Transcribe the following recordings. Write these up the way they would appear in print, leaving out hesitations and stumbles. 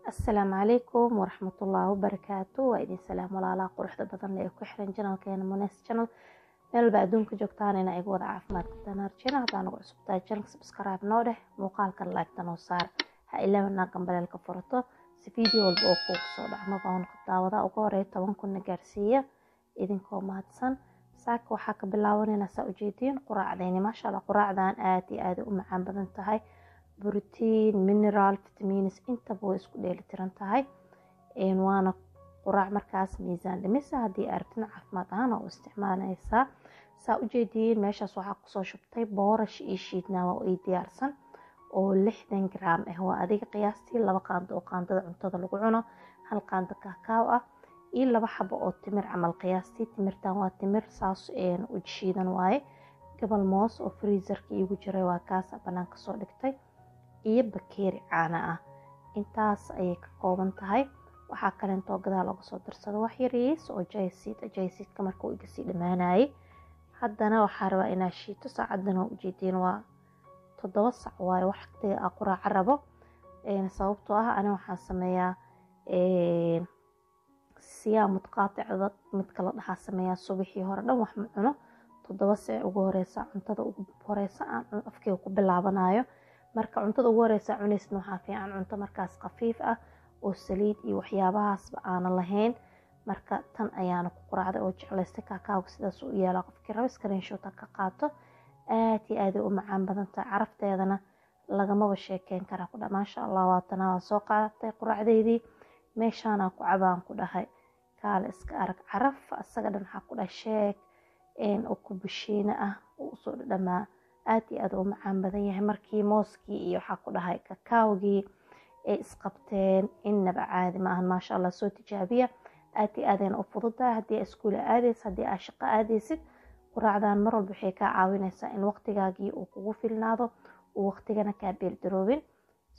السلام عليكم ورحمة الله وبركاته. وإذن سلام ولا قرحة بدن لأي كحرن جنال كان مناس جنال meel baa adduunka joogtaan ina igu wada caafimaadka tanaarjina haddaan ugu cusubtahay channelka subscribe noo dheh muuqaalka like noo saar ha ilaawina gambaleelka furato si video walba oo kugu soo dhacmo baan daawada ugu horeeya 10 kun gaarsiiya idinkoo mahadsan saaka waxaa ka bilaabanayna saa ujeedin quraacdeeni maasha Allah quraacdan aad iyo aad u macaan badan tahay borotiin mineral vitamins inta boo isku dheeli tiran tahay waana quraac markaas miisaan dhimisa haddii aragtin caafimaad ahaan oo isticmaalaysaa saa ujeediin meeshaas waxaa kusoo shubtay boorash iyo shiidnaa oo ay diyaarsan oo 60 gram ah waa adiga qiyaastii 2 qaando oo qaandada cuntada lagu cuno hal qaando kakaaw ah iyo 2 xabo oo timir camal qiyaastii timirtan waa timir saas u shiidan waaye gabal moos oo freezerka igu jiray waa kaas banaanka soo dhigtay iyo bakeeri caana ah intaas ayay ka kooban tahay waxaa kale intoo gadaal lagu soo darsado wax yariis oo jaysiidka markuu iga sii dhamaanayay haddana waxaa rabaa inaa shiito saacadana ujeediin waa 7 sac waaye waqtiga aan quraaca rabo sababtoo ah aniga waxaan sameeyaa siyaam mutqaaticda mid kala dhaxaa sameeyaa subaxii hore dhan wax ma cuno 7 sac ugu horeysa cuntada ugu horeysa aan afkeyga ku bilaabanayo marka cuntada ugu horeysa cunaysna waxaa fiican cunto markaas khafiif ah oo saliid iyo waxyaabahaasba aan lahayn marka tan ayaana ku quraacday oo jeclaystay kaakaawga sidaas u yeela qofkii rabo screenshot ka qaato aad iyo aad u macaan badan tahay carafteedana lagamaba sheekeen kara ku dhamaan insha Allah waatana soo qaadatay quraacdeydii meeshaan ku cabaan ku dhahay kaal iska arag caraf asaga dhan waxa ku dhashay oo ku bishiina ah oo soo dhamaa aad iyo aad u macaan badan yahay markii mooskii iyo waxa ku dhahay kaakaawgii ay isqabteen inaba caadi maahan maasha Allah soo tijaabiya aad iyo aad u fududahay haddii iskuul aadaysid haddii aad shaqo aadaysid quraacdan mar walba waxay ka caawinaysaa in waqtigaagii uu kugu filnaado oo waqtigana ka beeldaroobin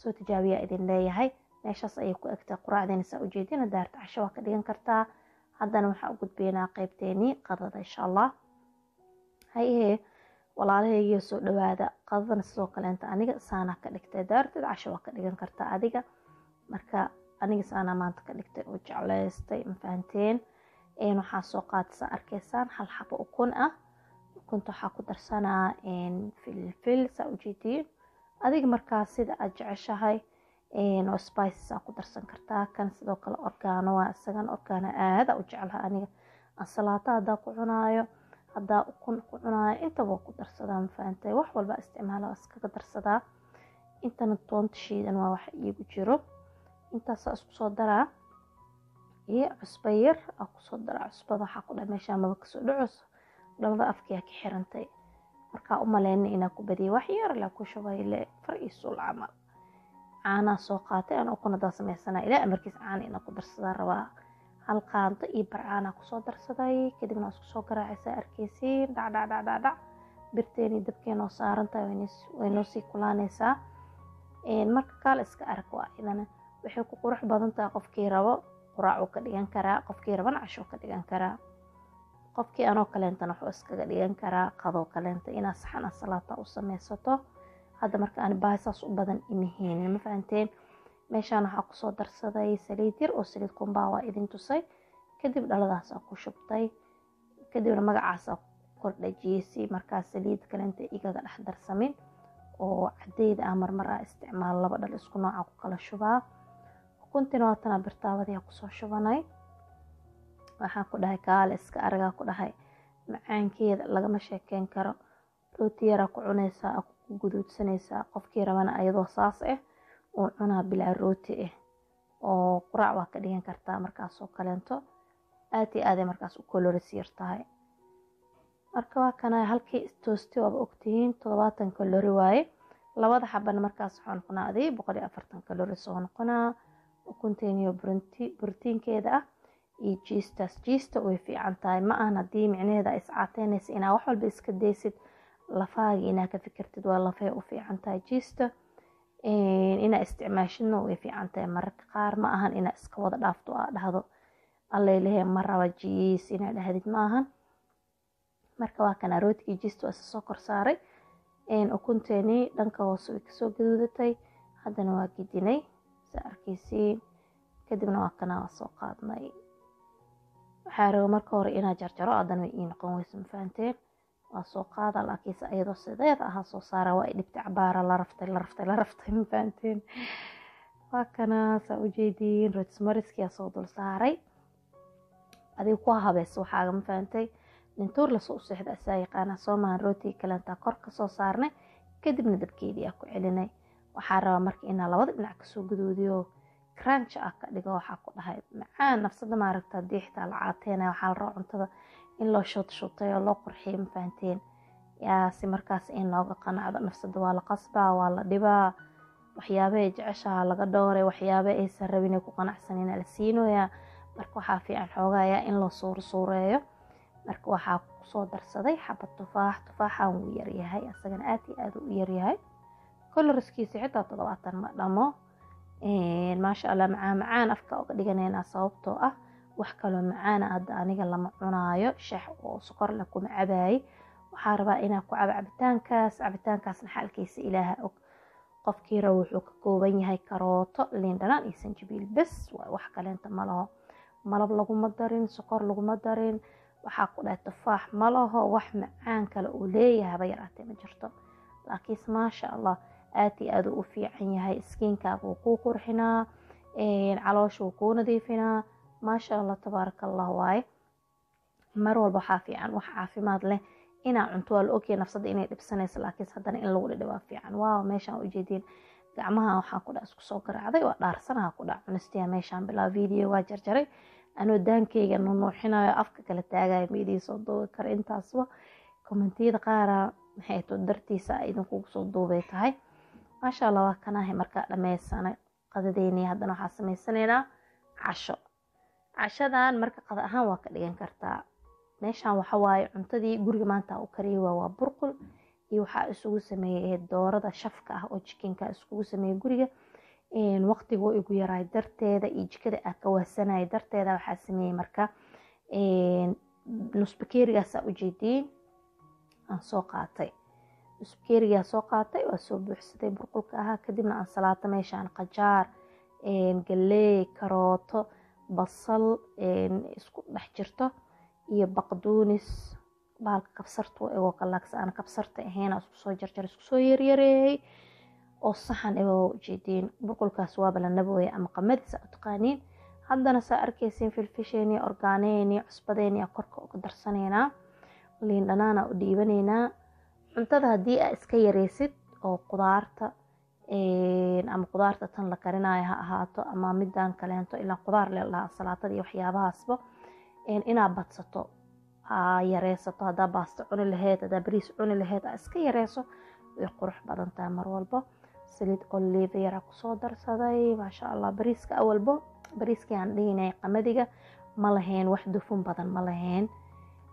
soo tijaabiya idin leeyahay meeshaas ayay ku egtay quraacdeena saa ujeedina daarta casho waa ka dhigan kartaa haddana waxaa u gudbeynaa qaybteeni qadada insha Allah haye walaalahayga soo dhawaada qadadana sidoo kale inta aniga saana ka dhigtay daarteed casho waa ka dhigan kartaa adiga marka aniga saana maanta ka dhigtay oo jeclaystay ma fahanteen waxaa soo qaadaysa arkaysaan hal xabo ukun ah ukunta waxaa ku darsanaa filfil saa ujeediin adiga markaa sida aad jeceshahay oo spices ku darsan kartaa kan sidoo kale orgaano waa isagan orgaano aad u jeclahay aniga ansalaatada hadaa ku cunaayo hadaa ukun ku cunaayo intaba ku darsadaa ma fahantay wax walba isticmaala iskaga darsadaa intana toonta shiidan waa wax iigu jiro intaas isku soo daraa iyo cusbo yar aan ku soo daraa cusbada waxa ku dhameesha maba ka soo dhaco dhalada afkiya ka xirantay marka u maleynay inaa ku badiyo wax yar la ku shubay le fariisul amal caana soo qaatay aan ukunada sameysana ilaa amarkiis caana inaa ku darsadaa rabaa hal qaando iyo barcaana ku soo darsaday kadibna isku soo garaacaysa arkeysiin dhac birteeni dabkeena oo saarantahay way noo sii kulaanaysaa marka kale iska arag waa idana waxay ku qurux badan tahay qofkii rabo quraac ka dhigan karaa qofkii rabana casho ka dhigan karaa qofkii anoo kaleentana wuxuu iskaga dhigan karaa qado kaleenta inaa saxan salaata u sameysato hadda marka aan baasaas u badan imihiin ma fahanteen meeshaan waxaa ku soo darsaday saliid yar oo saliid qumba waa idin tusay kadib dhaladaas ku shubtay kadibna magacaas kordhajiyay markaa saliid kaleenta igaga dhex darsamin oo cadeeyda marmar isticmaal laba dhal isku nooc ku kala shubaa ukuntina waatana birtaawada ku soo shubanay waxaan ku dhahay kaal iska araga ku dhahay macaankeeda lagama sheekeen karo rooti yar ku cunaysaa ku guduudsanaysaa qofkii rabana ayadoo saas ah oo cunaa bilaa rooti ah oo quraac waa ka dhigan kartaa markaas oo kaleento aad iyo aad markaas u kaloris yar tahay marka waa kana halkii toosti waa ogtihiin 70 kalori waaye labada xabana markaas waxaan noqonaaday 140 kalori soo noqonaa ukunteeniyo borotiinkeeda ah iyo jiista way fiican tahay ma aan hadii micnaheeda is caateynaysa inaa wax walba iska deysid lafaaga inaa ka fikirtid waa lafay u fiican tahay jiista inaa isticmaashidna way fiican tahay mararka qaar ma ahan inaa iska wada dhaafto aa dhahdo allailahe ma raba jiis inaa dhahdid ma ahan marka waa kana rootigii jiista waa soo kor saaray ukunteeni dhanka hoose way kasoo gaduudatay haddana waa gidinay sa arkaysiin kadibna waa kana soo qaadnay. waxaa rabo marka hore inaa jarjaro haddana way ii noqon weyso ma fahanteen. waa soo qaada laakiinse iyadoo sideed aha soo saara waa dhibta cabaara la raftay ma fahanteen. waa kana saa ujeediin rotismariski soo dul saaray adiga ku habeys waxaaga ma fahantay. nintuur lasoo seexda asaa yaqaana soomaan rooti kalenta kor ka soo saarnay kadibna dabkeedii ku celinay. waxaa rabaa marka inaa labada dhinac kasoo guduudiyo crunch ka dhigo. waxaa ku dhahay macaan nafsada maaragta haddii xitaa la caateynaya waxaa la rabaa cuntada in loo shutay oo loo qurxiyo ma fahanteen. yaa si markaas in looga qanacdo nafsada waa la qasbaa waa la dhibaa waxyaabaha jeceshaha laga dhowray waxyaabaha aysan rabin ay ku qanacsanina la siinoyaa. marka waxaa fiican xoogayaa in loo suureeyo. marka waxaa kusoo darsaday xabad tufaaxan wuu yaryahay asagana aad iyo aad u yaryahay. kolorskiisa xitaa 70 ma dhamo. maasha Allah macaan afka uga dhiganayna sababtoo ah wax kaloo macaan hadda aniga lama cunaayo shaah oo sokor la kuma cabaay. waxaa rabaa inaa ku cabo cabitaankaasna xaalkiisa ilaaha og. qofkii rabo wuxuu ka kooban yahay karooto liin dhanaan iyo sanjabiil bas wax kaleenta ma laho. malab laguma darin sokor laguma darin waxaa ku dhahay tufaax ma laho wax macaan kale uu leeyahay haba yaraatee ma jirto. laakiinse maasha Allah aad iyo aad u fiican yahay. iskiinkaaga wuu kuu qurxinaa caloosha wuu kuu nadiifinaa maasha Allah tabaarakallah waaye. mar walba waxaa fiican wax caafimaad leh inaa cunto waa la ogyahay nafsada inay dhibsanayso laakiinse haddana in lagu dhidhi waa fiican. waaw meeshaan ujeediin gacmaha waxaan ku dhac isku soo garaacday waa dhaarsanaha ku dhac cunistiya meeshaan bilaa video waa jarjaray anoo daankeyga nuuxinayo afka kala taagayo meedii soo duubi kara intaasba kommentiyada qaara maxay to dartiisa idinku soo duubay tahay. maasha Allah waa kanahay marka dhameysanay qadadeynii haddana waxaa sameysanaynaa cashadan marka qada ahaan waa ka dhigan kartaa. meeshaan waxa waaye cuntadii guriga maanta u kariyay waa burqul iyo waxaa isugu sameeyay doorada shafka ah oo chicken-ka isugu sameeyay guriga. waqtigu igu yaray darteeda iyo jikada ka waasanay darteeda waxaa sameeyay marka nus bakeerigaas u jeedin aan soo qaatay. nus bakeeriga soo qaatay waa soo buuxsaday burqulka aha kadibna aan salaato meeshaan qajaar galey karooto basal isku dhex jirto iyo baqduunis baalka kabsartu oo kalaagsan kabsarta ahayn isku soo jarjar isku soo yaryareey oo saxan oo jeedin burqulkaas waa balanabooy ama qamadis taqaaniin. haddana saa arkaysiin filfisheeni orgaaneeni cusbadeeni korka uga darsaneynaa liin dhanaana u dhiibaneynaa. cuntada haddii aad iska yareysid oo qudaarta ama qudaarta tan la karinayo ha ahaato ama midaan kaleento ilaa qudaar leedahay salaatada iyo waxyaabahaasba inaa badsato yareysato haddaa baasto cuni lahayd haddaa bariis cuni lahayd iska yareyso way qurux badan tahay mar walba. saliid olive yara kusoo darsaday maasha Allah. bariiska awalbo bariiskii aan dhihinay qamadiga ma lahayn wax dufan badan ma lahayn.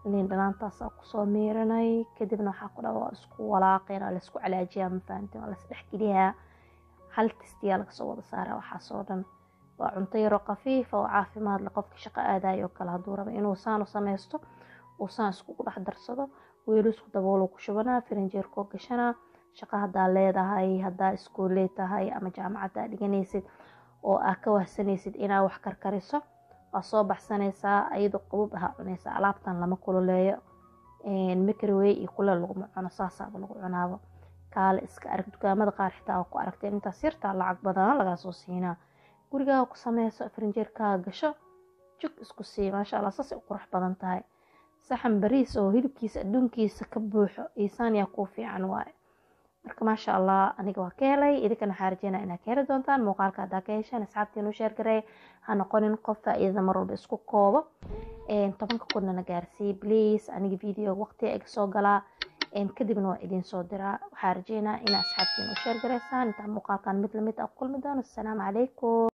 liin dhanaantaas kusoo miiranay kadibna waxaa ku dhawa isku walaaqeena la isku calaajiyaa ma fahanteen waa la isdhex geliyaa hal tistiyaa laga soo wada saaraa. waxaa soo dhan waa cunto yaro qafiif oo caafimaad leh qofka shaqo aadayo oo kale hadduu rabo inuu saan u sameysto uu saan isku dhex darsado weelu isku daboolo ku shubanaa firinjeerkoo gashanaa. shaqo haddaa leedahay haddaa iskuulee tahay ama jaamacadda dhiganaysid oo aad ka wahsanaysid inaa wax karkariso waa soo baxsanaysaa ayadoo qabub aha cunaysaa. alaabtan lama kululeeyo microwave iyo kuleel laguma cuno saasaaba lagu cunaabo. kaale iska arag dukaamada qaar xitaa ku aragteen intaas yartaa lacag badan lagaa soo siinaa. gurigaa ku sameyso firinjeerkaaga gasho jug isku sii maasha Allah saas u qurux badan tahay. saxan bariis oo hilibkiisa adduunkiisa ka buuxo iisaan yaa ku fiican waaye. marka maasha Allah aniga waa ka helay idinkana waxaan rajeynaa inaad ka heli doontaan muuqaalka haddaa ka heshaan asxaabtiina u sheer gareey ha noqonin qof faa'iidada mar walba isku koobo 10 kunna gaarsii please. aniga video waqti iga soo galaa kadibna waa idin soo diraa. waxaan rajeynaa inaad asxaabtiina u sheer gareysaan inta muuqaalkan mid lamid ah kulmi doono. assalaamu calaykum.